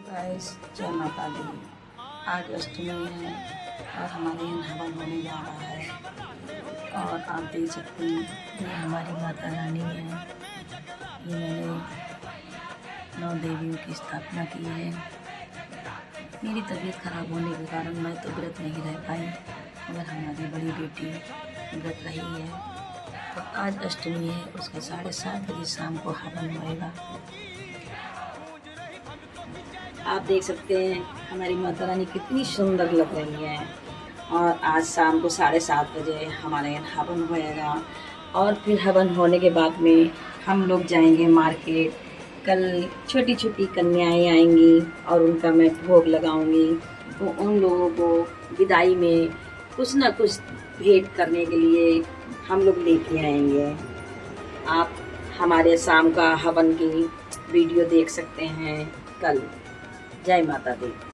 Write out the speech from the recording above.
Guys जय माता दी। आज अष्टमी है और हमारे यहाँ हवन होने जा रहा है और आप देख सकते हैं ये हमारी माता रानी है। ये मैंने 9 देवियों की स्थापना की है। मेरी तबीयत खराब होने के कारण मैं तो व्रत नहीं रह पाई, मगर हमारी बड़ी बेटी व्रत रही है। तो आज अष्टमी है, उसका 7:30 बजे शाम को हवन होएगा। आप देख सकते हैं हमारी माता रानी कितनी सुंदर लग रही है। और आज शाम को 7:30 बजे हमारे यहाँ हवन होएगा और फिर हवन होने के बाद में हम लोग जाएंगे मार्केट। कल छोटी छोटी कन्याएं आएंगी और उनका मैं भोग लगाऊंगी। तो उन लोगों को विदाई में कुछ ना कुछ भेंट करने के लिए हम लोग लेके आएंगे। आप हमारे शाम का हवन की वीडियो देख सकते हैं कल। जय माता दी।